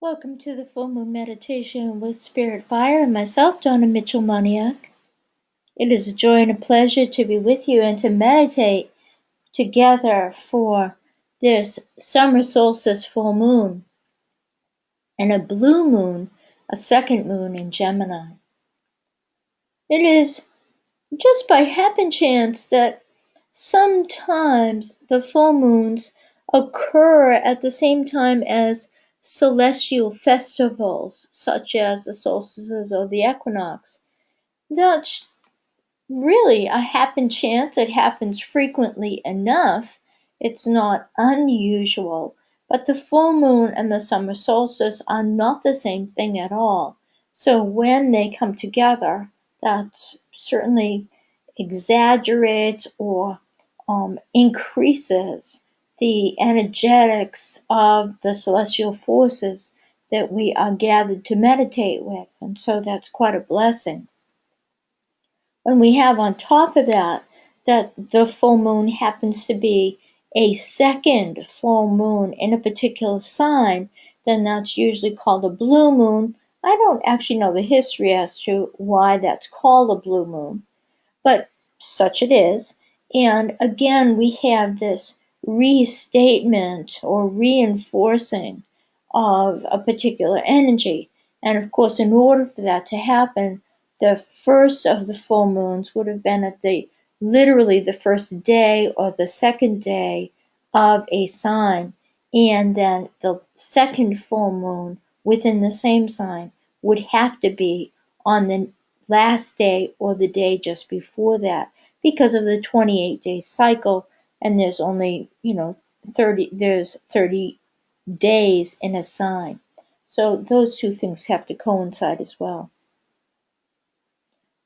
Welcome to the Full Moon Meditation with Spirit Fire and myself, Donna Mitchell-Moniak. It is a joy and a pleasure to be with you and to meditate together for this Summer Solstice full moon and a blue moon, a second moon in Gemini. It is just by happen chance that sometimes the full moons occur at the same time as celestial festivals, such as the solstices or the equinox. That's really a happen chance. It happens frequently enough. It's not unusual. But the full moon and the summer solstice are not the same thing at all. So when they come together, that certainly exaggerates or increases the energetics of the celestial forces that we are gathered to meditate with. And so that's quite a blessing. When we have on top of that the full moon happens to be a second full moon in a particular sign, then that's usually called a blue moon. I don't actually know the history as to why that's called a blue moon, but such it is. And again, we have this restatement or reinforcing of a particular energy. And of course, in order for that to happen, the first of the full moons would have been at literally the first day or the second day of a sign. And then the second full moon within the same sign would have to be on the last day or the day just before that, because of the 28-day cycle, and there's only 30 days in a sign. So those two things have to coincide as well.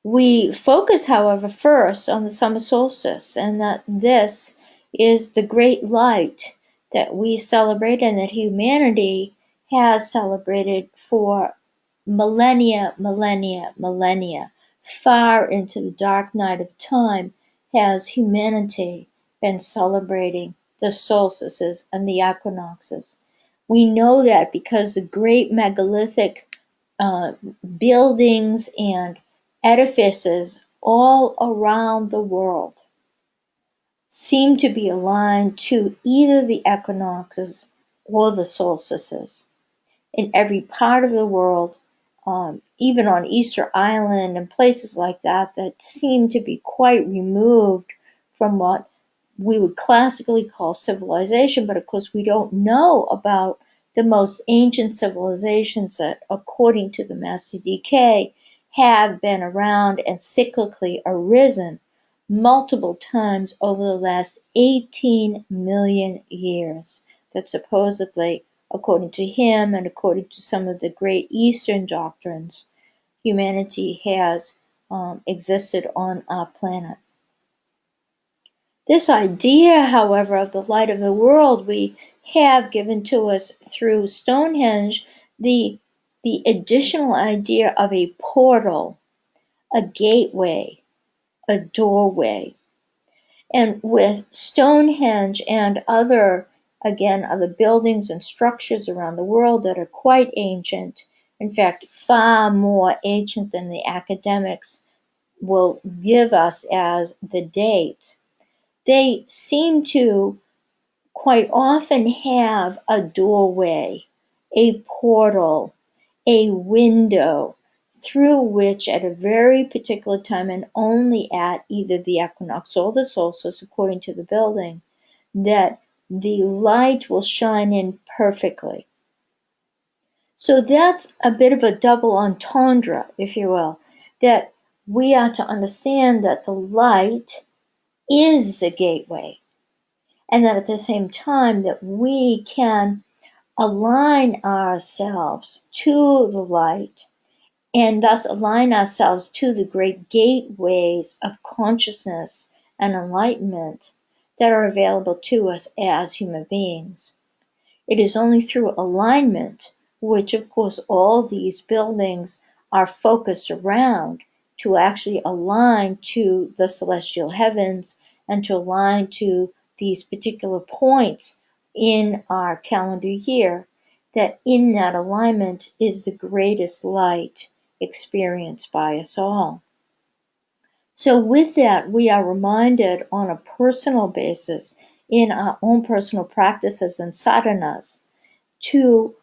We focus, however, first on the summer solstice, and that this is the great light that we celebrate and that humanity has celebrated for millennia. Far into the dark night of time has humanity been celebrating the solstices and the equinoxes. We know that because the great megalithic buildings and edifices all around the world seem to be aligned to either the equinoxes or the solstices. In every part of the world, even on Easter Island and places like that seem to be quite removed from what we would classically call civilization, but of course we don't know about the most ancient civilizations that, according to the Master DK, have been around and cyclically arisen multiple times over the last 18 million years, that supposedly, according to him and according to some of the great Eastern doctrines, humanity has existed on our planet. This idea, however, of the light of the world we have given to us through Stonehenge, the additional idea of a portal, a gateway, a doorway. And with Stonehenge and other buildings and structures around the world that are quite ancient, in fact, far more ancient than the academics will give us as the date, they seem to quite often have a doorway, a portal, a window through which at a very particular time, and only at either the equinox or the solstice, according to the building, that the light will shine in perfectly. So that's a bit of a double entendre, if you will, that we are to understand that the light is the gateway, and that at the same time that we can align ourselves to the light and thus align ourselves to the great gateways of consciousness and enlightenment that are available to us as human beings. It is only through alignment, which of course all these buildings are focused around, to actually align to the celestial heavens and to align to these particular points in our calendar year, that in that alignment is the greatest light experienced by us all. So with that, we are reminded on a personal basis in our own personal practices and sadhanas to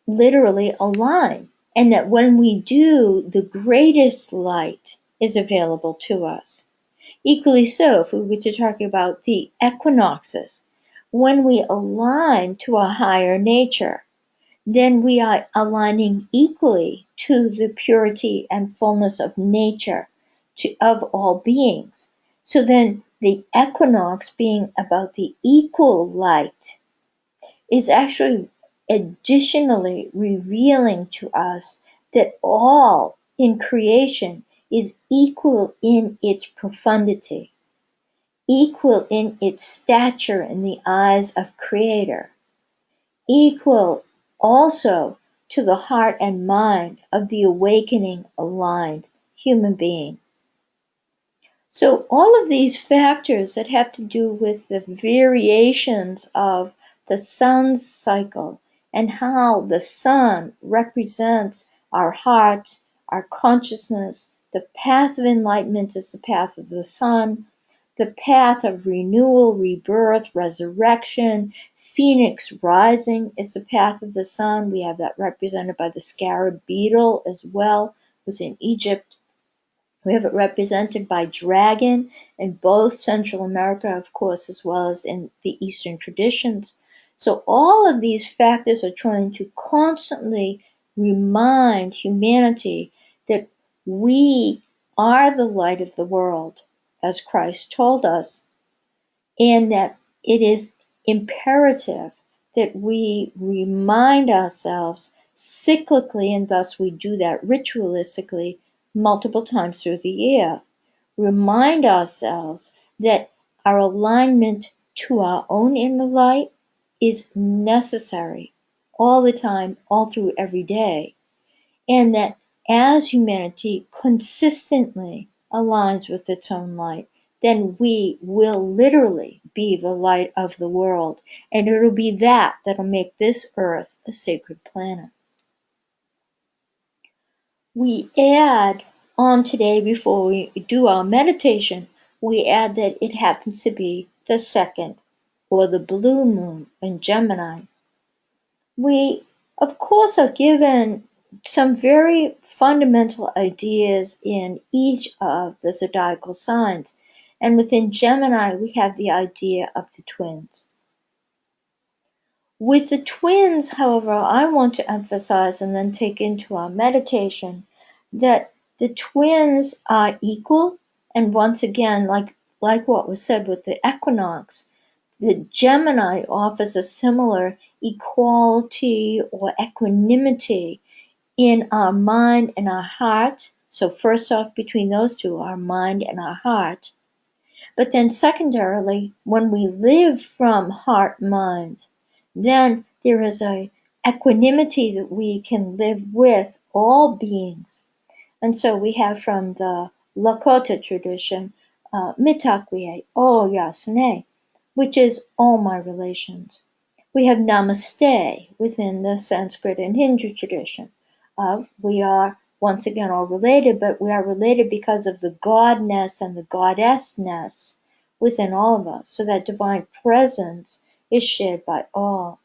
literally align, and that when we do, the greatest light is available to us. Equally so, if we were to talk about the equinoxes, when we align to a higher nature, then we are aligning equally to the purity and fullness of nature, of all beings. So then the equinox being about the equal light is actually additionally revealing to us that all in creation is equal in its profundity, equal in its stature in the eyes of Creator, equal also to the heart and mind of the awakening, aligned human being. So all of these factors that have to do with the variations of the sun's cycle and how the sun represents our heart, our consciousness, the path of enlightenment is the path of the sun, the path of renewal, rebirth, resurrection, phoenix rising is the path of the sun. We have that represented by the scarab beetle as well within Egypt. We have it represented by dragon in both Central America, of course, as well as in the Eastern traditions. So all of these factors are trying to constantly remind humanity that we are the light of the world, as Christ told us, and that it is imperative that we remind ourselves cyclically, and thus we do that ritualistically multiple times through the year. Remind ourselves that our alignment to our own inner light is necessary all the time, all through every day, and that as humanity consistently aligns with its own light, then we will literally be the light of the world, and it'll be that that'll make this earth a sacred planet. We add on today, before we do our meditation, we add that it happens to be the second, or the blue moon in Gemini. We, of course, are given some very fundamental ideas in each of the zodiacal signs. And within Gemini, we have the idea of the twins. With the twins, however, I want to emphasize and then take into our meditation that the twins are equal. And once again, like what was said with the equinox, the Gemini offers a similar equality or equanimity in our mind and our heart. So first off, between those two, our mind and our heart. But then secondarily, when we live from heart mind, then there is a equanimity that we can live with all beings. And so we have from the Lakota tradition, Mitakuye, O Yasune, which is all my relations. We have Namaste within the Sanskrit and Hindu tradition of we are once again all related, but we are related because of the godness and the goddessness within all of us. So that divine presence is shared by all.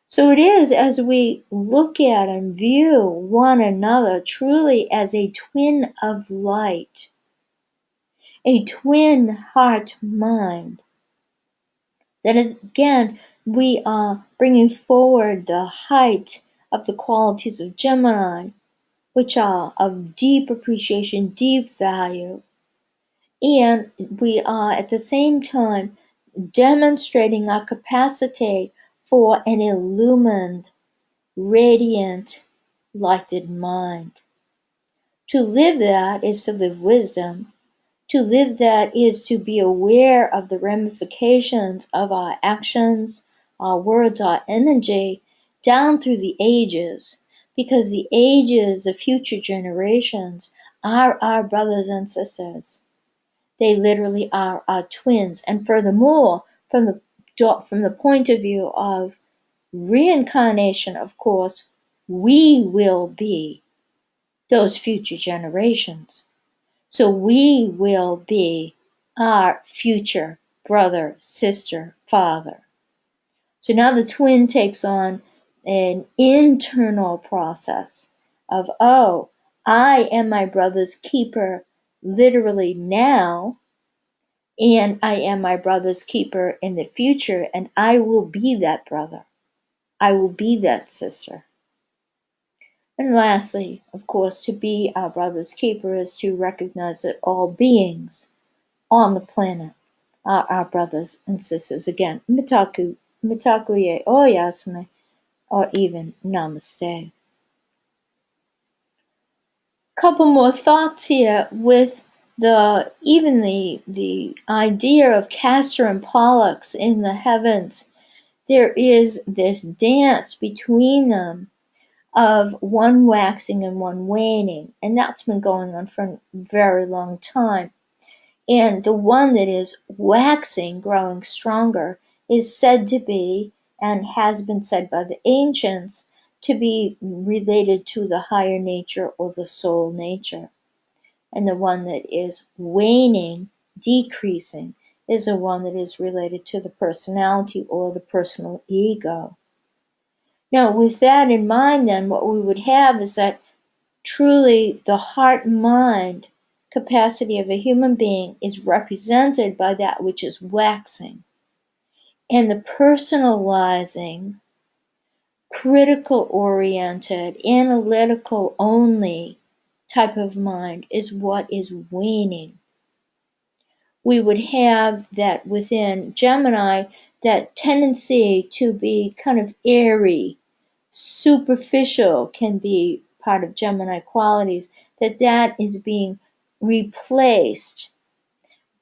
So it is as we look at and view one another truly as a twin of light, a twin heart mind, that again we are bringing forward the height of the qualities of Gemini, which are of deep appreciation, deep value, and we are at the same time demonstrating our capacity for an illumined, radiant, lighted mind. To live that is to live wisdom. To live that is to be aware of the ramifications of our actions, our words, our energy, down through the ages, because the ages, the future generations, are our brothers and sisters. They literally are our twins. And furthermore, from the point of view of reincarnation, of course, we will be those future generations. So we will be our future brother, sister, father. So now the twin takes on an internal process of, oh, I am my brother's keeper literally now, and I am my brother's keeper in the future, and I will be that brother. I will be that sister. And lastly, of course, to be our brother's keeper is to recognize that all beings on the planet are our brothers and sisters. Again, mitakuye oyasme, or even namaste. Couple more thoughts here with the idea of Castor and Pollux in the heavens. There is this dance between them of one waxing and one waning, and that's been going on for a very long time. And the one that is waxing, growing stronger, is said to be, and has been said by the ancients, to be related to the higher nature or the soul nature. And the one that is waning, decreasing, is the one that is related to the personality or the personal ego. Now, with that in mind, then, what we would have is that truly the heart-mind capacity of a human being is represented by that which is waxing. And the personalizing, critical-oriented, analytical-only type of mind is what is waning. We would have that within Gemini, that tendency to be kind of airy, superficial can be part of Gemini qualities, that is being replaced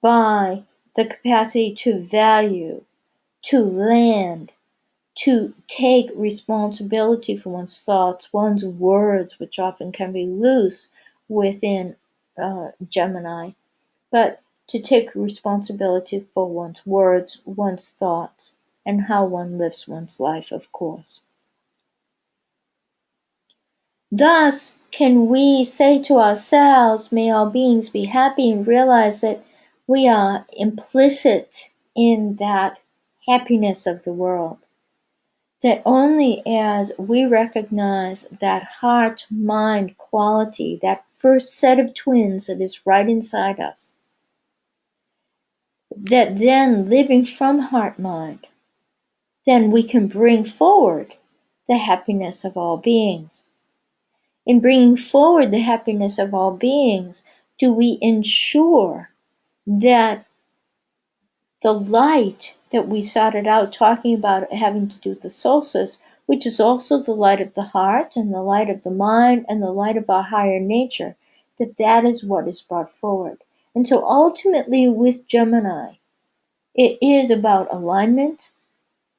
by the capacity to value, to land, to take responsibility for one's thoughts, one's words, which often can be loose within Gemini, but to take responsibility for one's words, one's thoughts, and how one lives one's life, of course. Thus can we say to ourselves, may all beings be happy, and realize that we are implicit in that happiness of the world. That only as we recognize that heart-mind quality, that first set of twins that is right inside us, that then living from heart-mind, then we can bring forward the happiness of all beings. In bringing forward the happiness of all beings, do we ensure that the light that we started out talking about having to do with the solstice, which is also the light of the heart and the light of the mind and the light of our higher nature, that is what is brought forward. And so ultimately with Gemini, it is about alignment,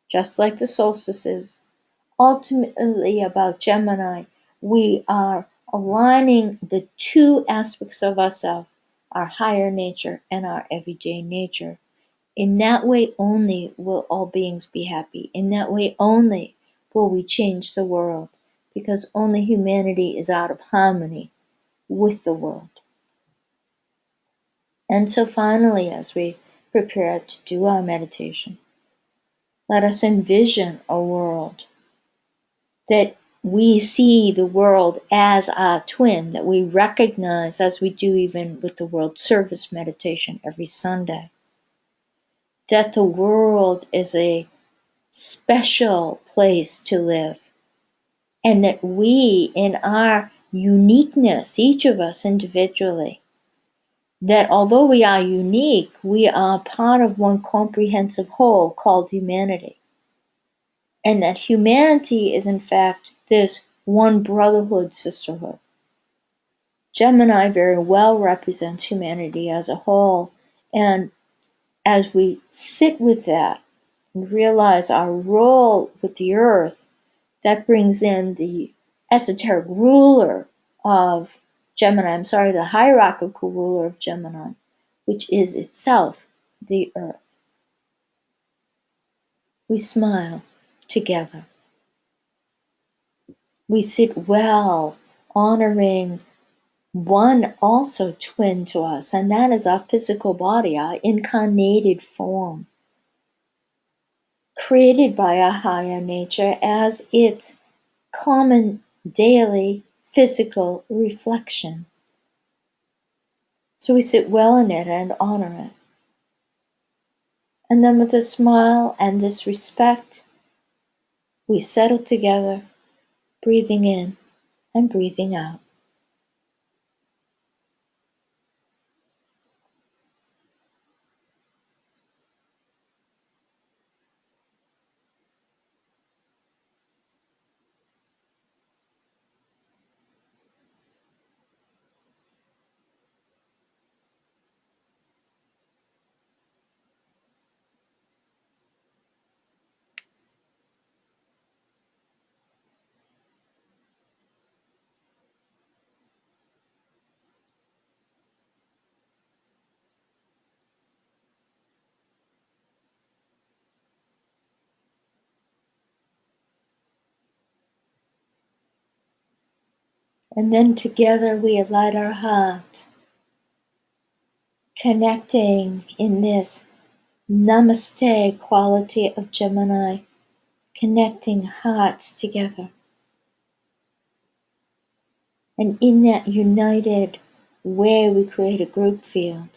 just like the solstices. Ultimately about Gemini, we are aligning the two aspects of ourselves, our higher nature and our everyday nature. In that way only will all beings be happy. In that way only will we change the world, because only humanity is out of harmony with the world. And so finally, as we prepare to do our meditation, let us envision a world that we see the world as our twin, that we recognize as we do even with the World Service meditation every Sunday. That the world is a special place to live. And that we, in our uniqueness, each of us individually, that although we are unique, we are part of one comprehensive whole called humanity. And that humanity is in fact this one brotherhood, sisterhood. Gemini very well represents humanity as a whole, and as we sit with that and realize our role with the earth, that brings in the esoteric ruler of Gemini, the hierarchical ruler of Gemini, which is itself the earth. We smile together. We sit well, honoring one also twin to us, and that is our physical body, our incarnated form, created by our higher nature as its common daily physical reflection. So we sit well in it and honor it. And then with a smile and this respect, we settle together, breathing in and breathing out. And then together we light our heart, connecting in this Namaste quality of Gemini, connecting hearts together. And in that united way, we create a group field,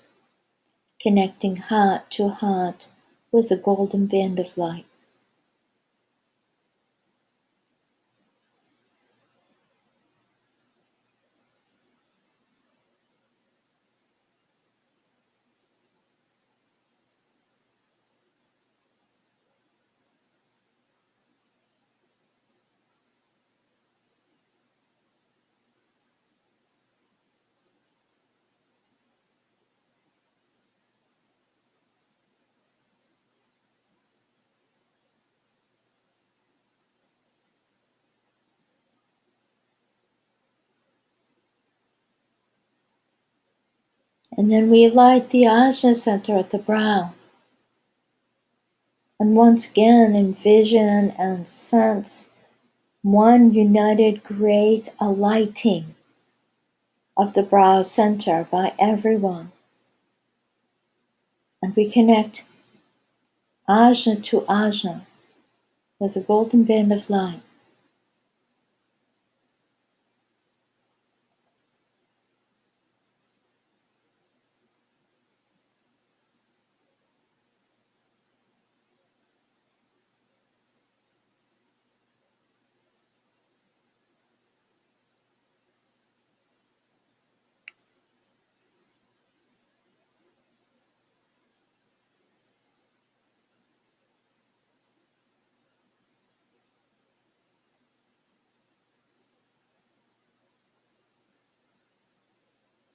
connecting heart to heart with a golden band of light. And then we light the Ajna center at the brow. And once again, envision and sense one united great alighting of the brow center by everyone. And we connect Ajna to Ajna with a golden band of light.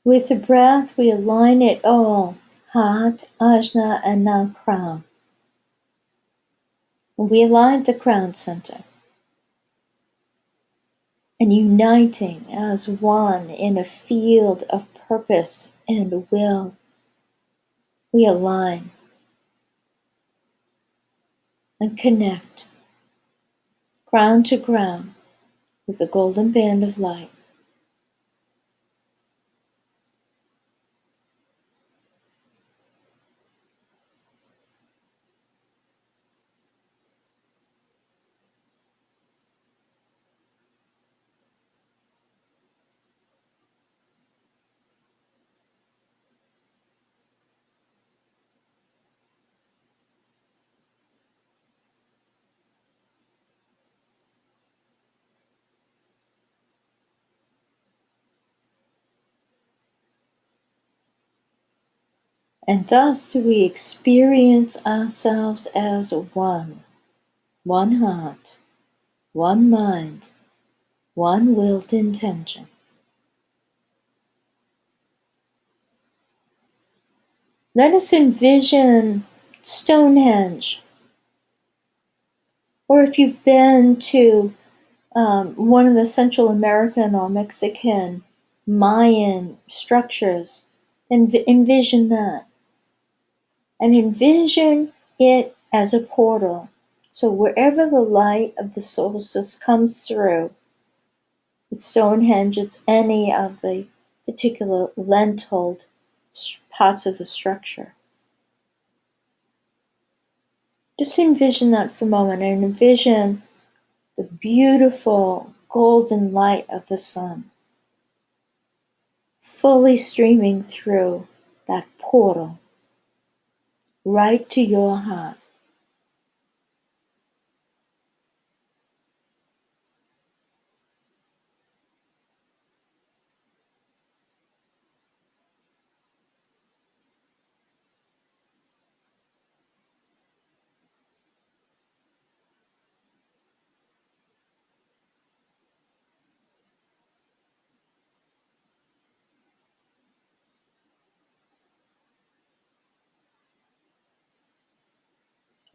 With the breath, we align it all, heart, Ajna, and now crown. And we align the crown center, and uniting as one in a field of purpose and will, we align and connect, crown to crown, with the golden band of light. And thus do we experience ourselves as one heart, one mind, one willed intention. Let us envision Stonehenge, or if you've been to one of the Central American or Mexican Mayan structures, envision that. And envision it as a portal. So wherever the light of the solstice comes through, It's Stonehenge, it's any of the particular lentil parts of the structure. Just envision that for a moment and envision the beautiful golden light of the sun fully streaming through that portal right to your heart.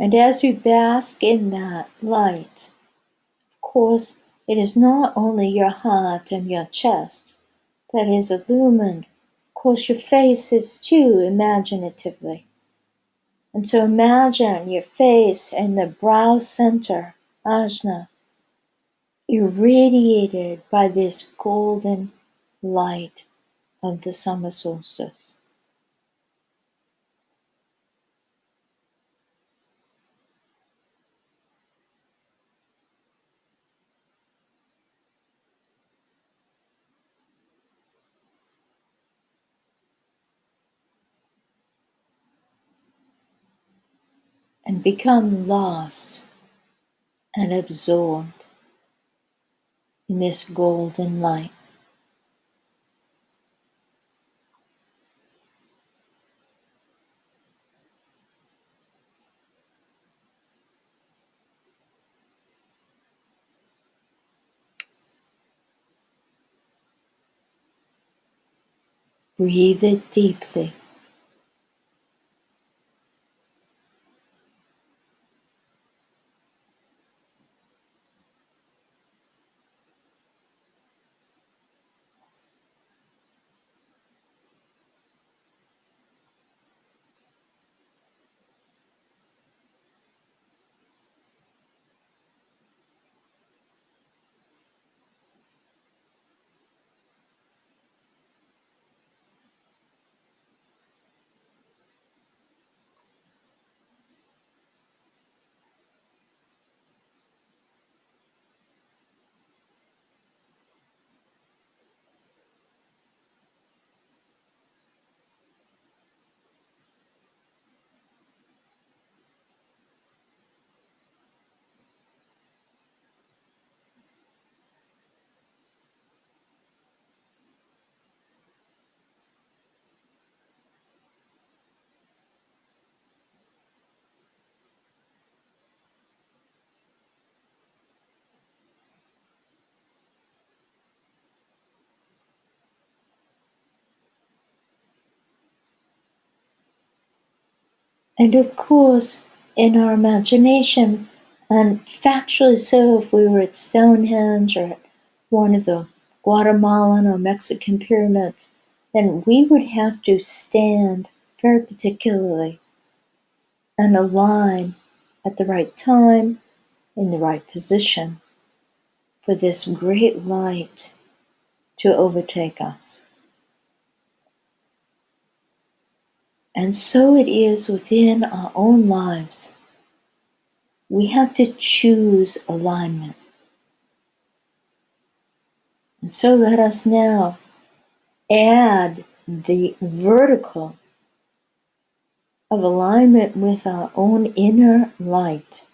And as we bask in that light, of course, it is not only your heart and your chest that is illumined. Of course, your face is too, imaginatively. And so imagine your face and the brow center, ajna, irradiated by this golden light of the summer solstice. And become lost and absorbed in this golden light. Breathe it deeply. And of course, in our imagination, and factually so if we were at Stonehenge or at one of the Guatemalan or Mexican pyramids, then we would have to stand very particularly and align at the right time, in the right position, for this great light to overtake us. And so it is within our own lives. We have to choose alignment. And so let us now add the vertical of alignment with our own inner light,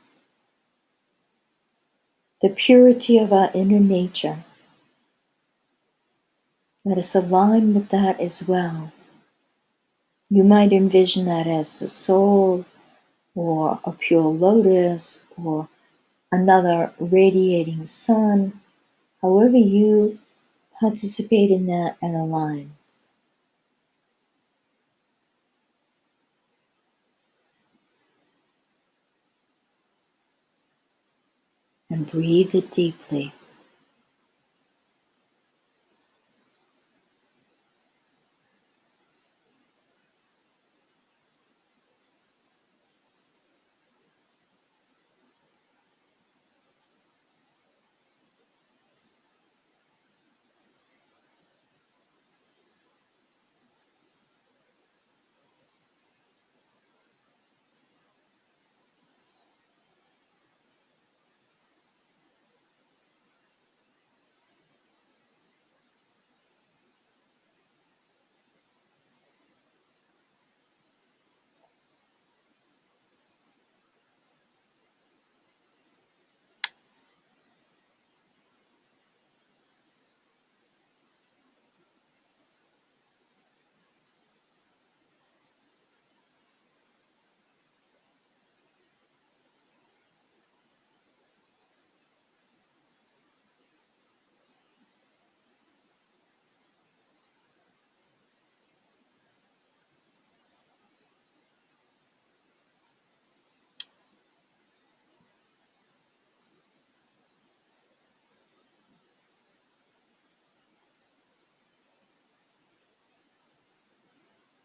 the purity of our inner nature. Let us align with that as well. You might envision that as the soul, or a pure lotus, or another radiating sun, however you participate in that and align. And breathe it deeply.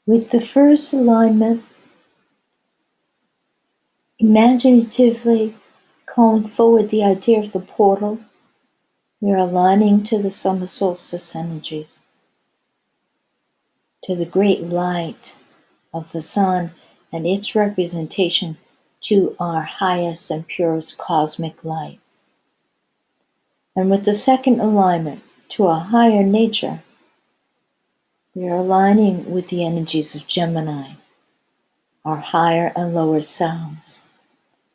With the first alignment, imaginatively calling forward the idea of the portal, we are aligning to the summer solstice energies, to the great light of the sun and its representation to our highest and purest cosmic light. And with the second alignment to our higher nature, we are aligning with the energies of Gemini, our higher and lower selves,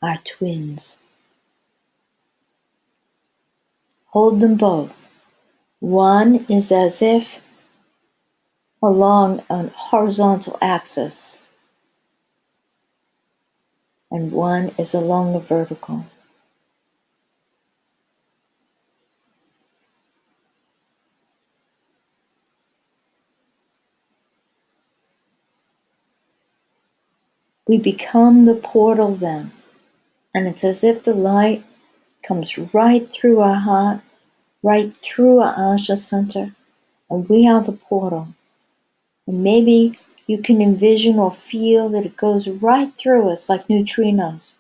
our twins. Hold them both. One is as if along a horizontal axis, and one is along a vertical. We become the portal then, and it's as if the light comes right through our heart, right through our Ajna center, and we are the portal. And maybe you can envision or feel that it goes right through us like neutrinos.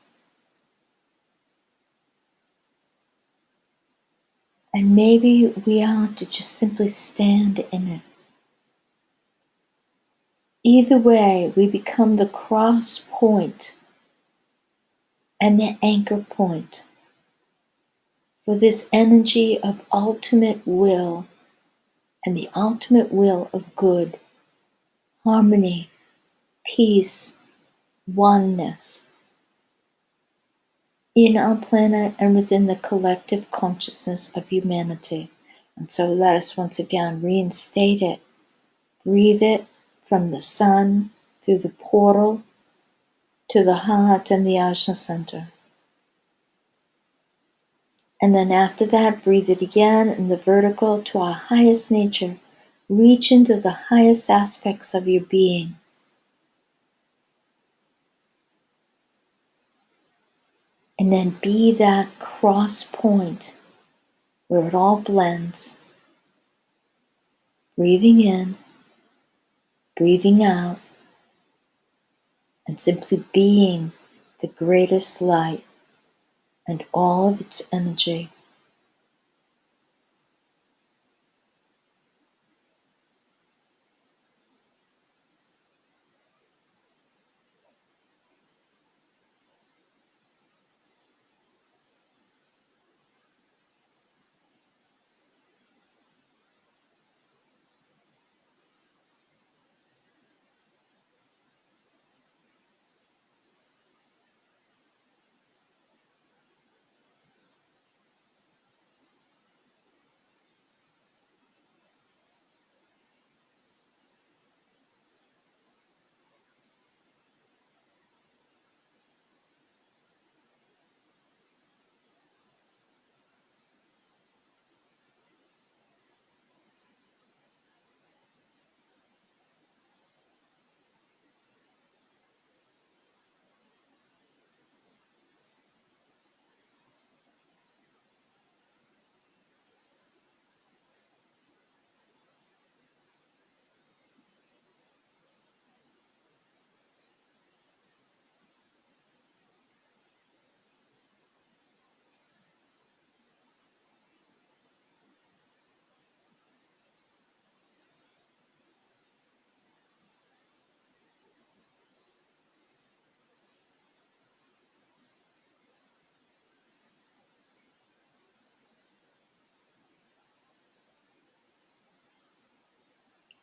And maybe we are to just simply stand in it. Either way, we become the cross point and the anchor point for this energy of ultimate will and the ultimate will of good, harmony, peace, oneness in our planet and within the collective consciousness of humanity. And so let us once again reinstate it. Breathe it from the sun through the portal to the heart and the Ajna center. And then after that, breathe it again in the vertical to our highest nature. Reach into the highest aspects of your being. And then be that cross point where it all blends. Breathing in, breathing out, and simply being the greatest light and all of its energy.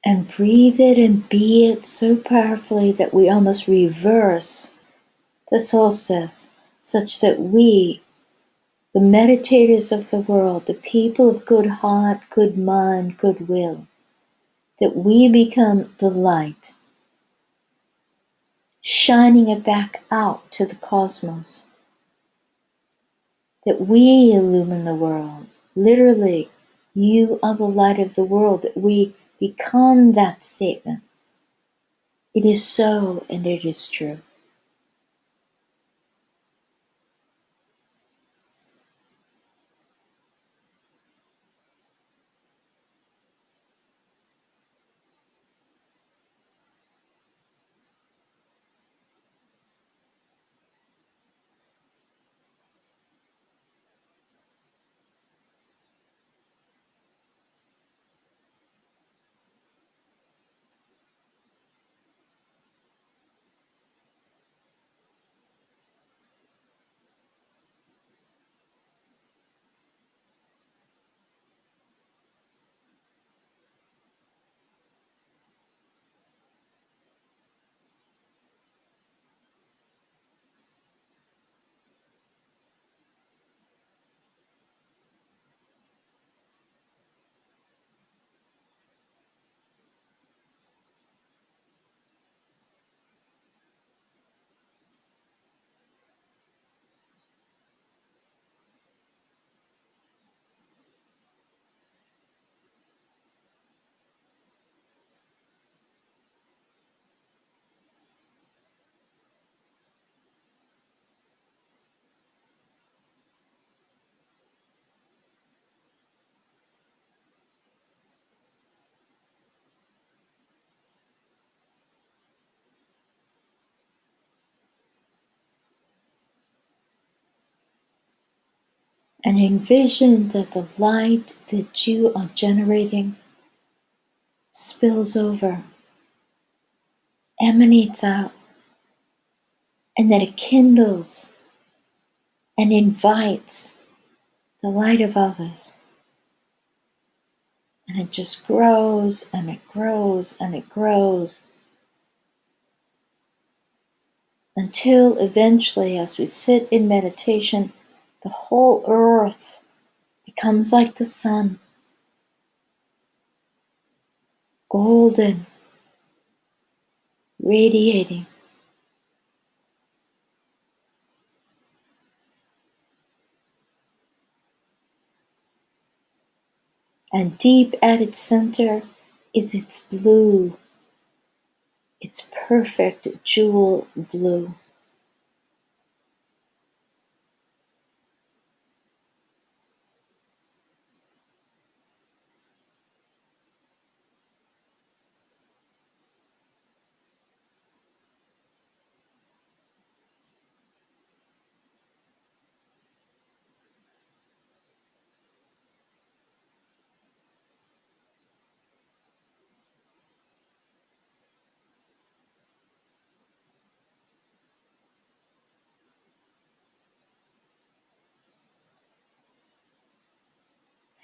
And breathe it and be it so powerfully that we almost reverse the solstice, such that we, the meditators of the world, the people of good heart, good mind, good will, that we become the light, shining it back out to the cosmos, that we illumine the world. Literally, you are the light of the world, that we become that statement. It is so, and it is true. and envision that the light that you are generating spills over, emanates out, and that it kindles and invites the light of others. And it just grows and it grows and it grows until eventually, as we sit in meditation, the whole earth becomes like the sun, golden, radiating. And deep at its center is its blue, its perfect jewel blue.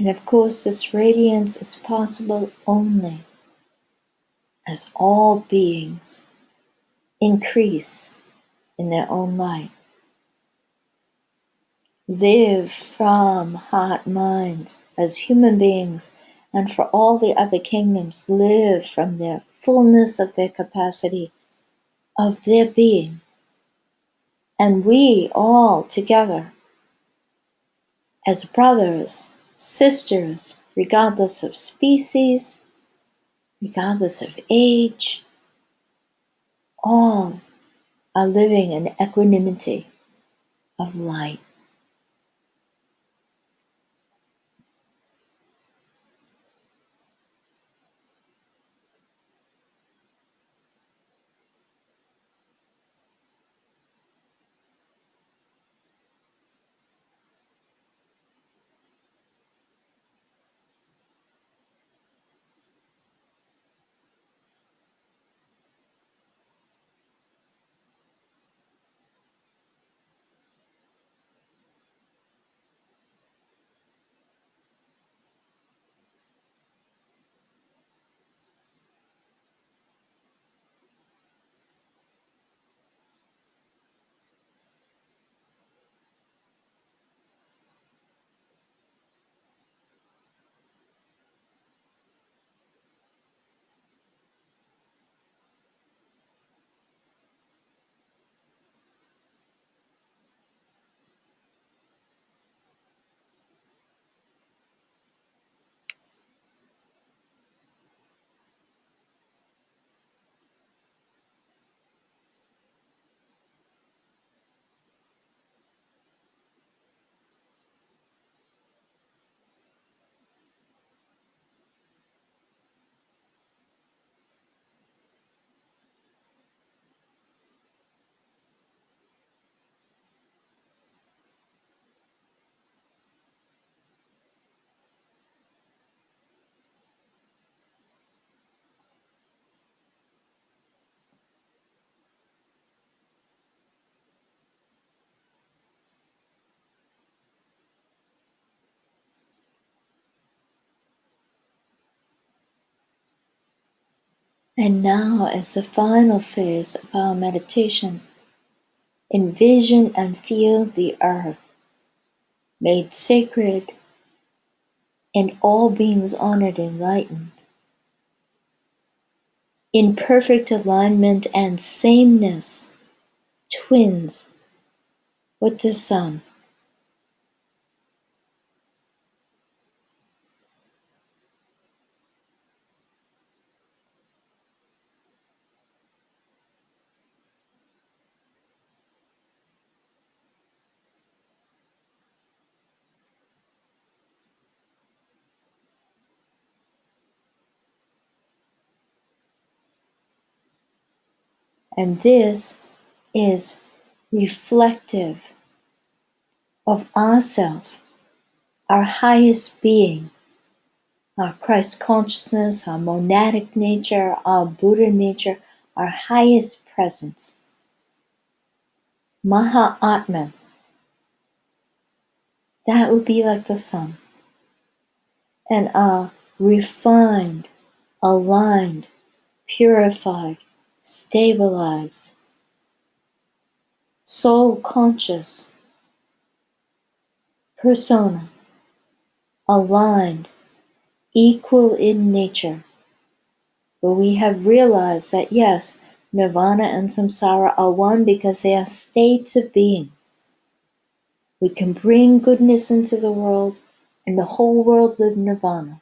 And of course, this radiance is possible only as all beings increase in their own light. Live from heart mind as human beings, and for all the other kingdoms, live from their fullness of their capacity of their being. And we all together, as brothers, sisters, regardless of species, regardless of age, all are living in equanimity of light. And now, as the final phase of our meditation, envision and feel the earth made sacred and all beings honored and enlightened, in perfect alignment and sameness, twins with the sun. And this is reflective of ourself our highest being, our Christ consciousness, our monadic nature, our Buddha nature, our highest presence, Maha-Atman, that would be like the sun. And our refined, aligned, purified, stabilized, soul-conscious persona, aligned, equal in nature, where we have realized that yes, nirvana and samsara are one because they are states of being. We can bring goodness into the world and the whole world live nirvana.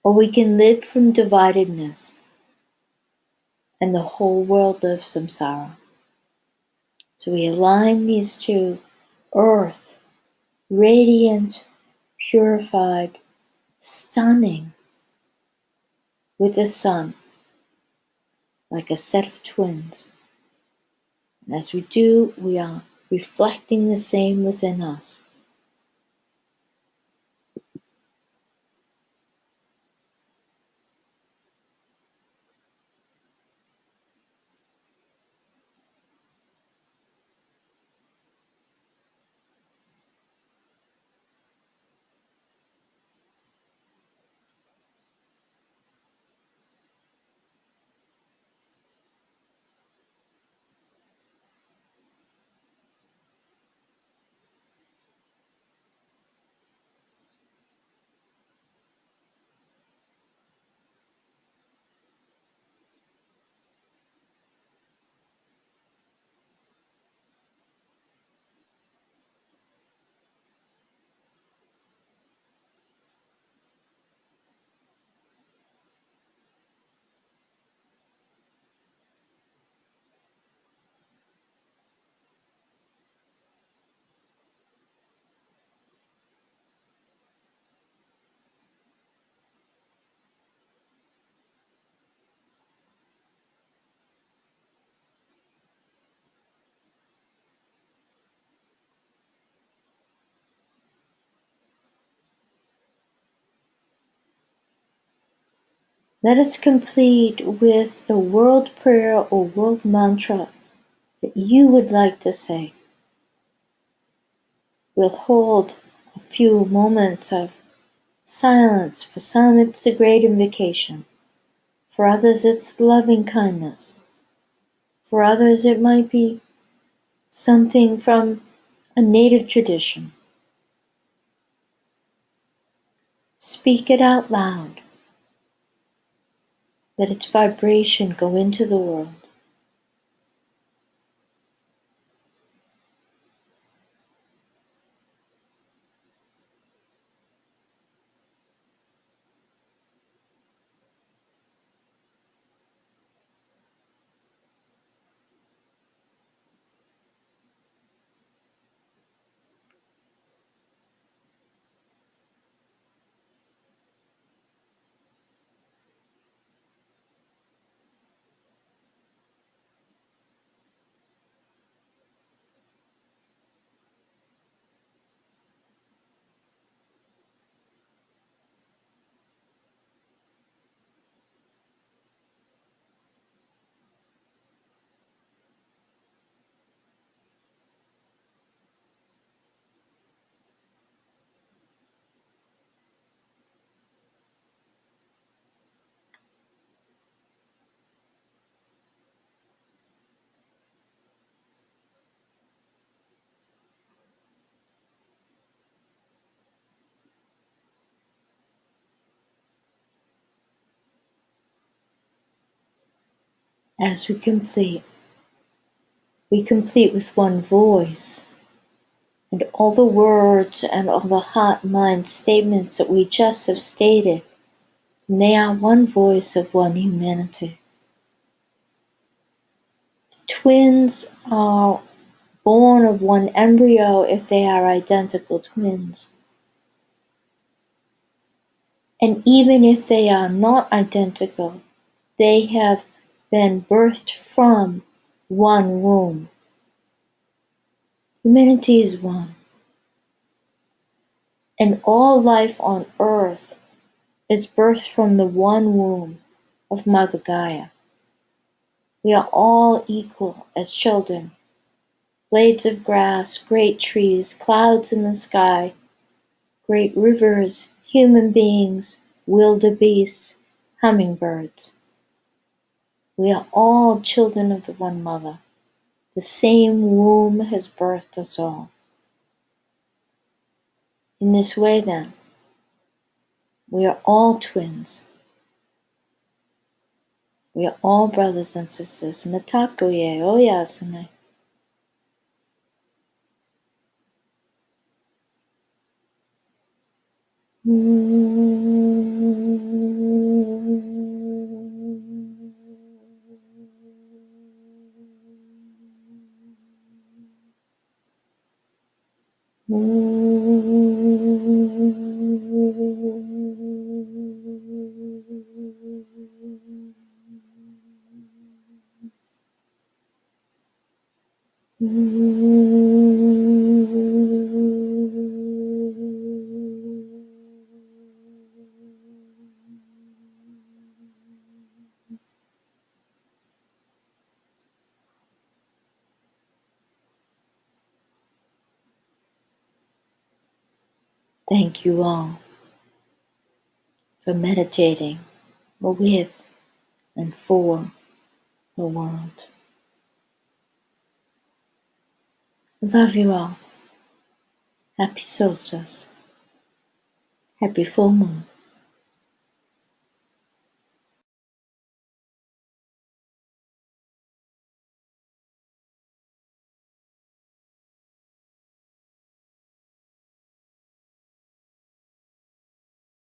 Or we can live from dividedness and the whole world lives samsara. So we align these two, earth, radiant, purified, stunning, with the sun, like a set of twins. And as we do, we are reflecting the same within us. Let us complete with the world prayer or world mantra that you would like to say. We'll hold a few moments of silence. For some it's the great invocation. For others it's loving kindness. For others it might be something from a native tradition. Speak it out loud. Let its vibration go into the world. As we complete with one voice, and all the words and all the heart mind statements that we just have stated, and they are one voice of one humanity. Twins are born of one embryo if they are identical twins. And even if they are not identical, they have been birthed from one womb. Humanity is one. And all life on earth is birthed from the one womb of Mother Gaia. We are all equal as children, blades of grass, great trees, clouds in the sky, great rivers, human beings, wildebeests, hummingbirds. We are all children of the one mother. The same womb has birthed us all. In this way, then, we are all twins. We are all brothers and sisters. Natakuye oyasune. Thank you all for meditating with and for the world. Love you all. Happy solstice. Happy full moon.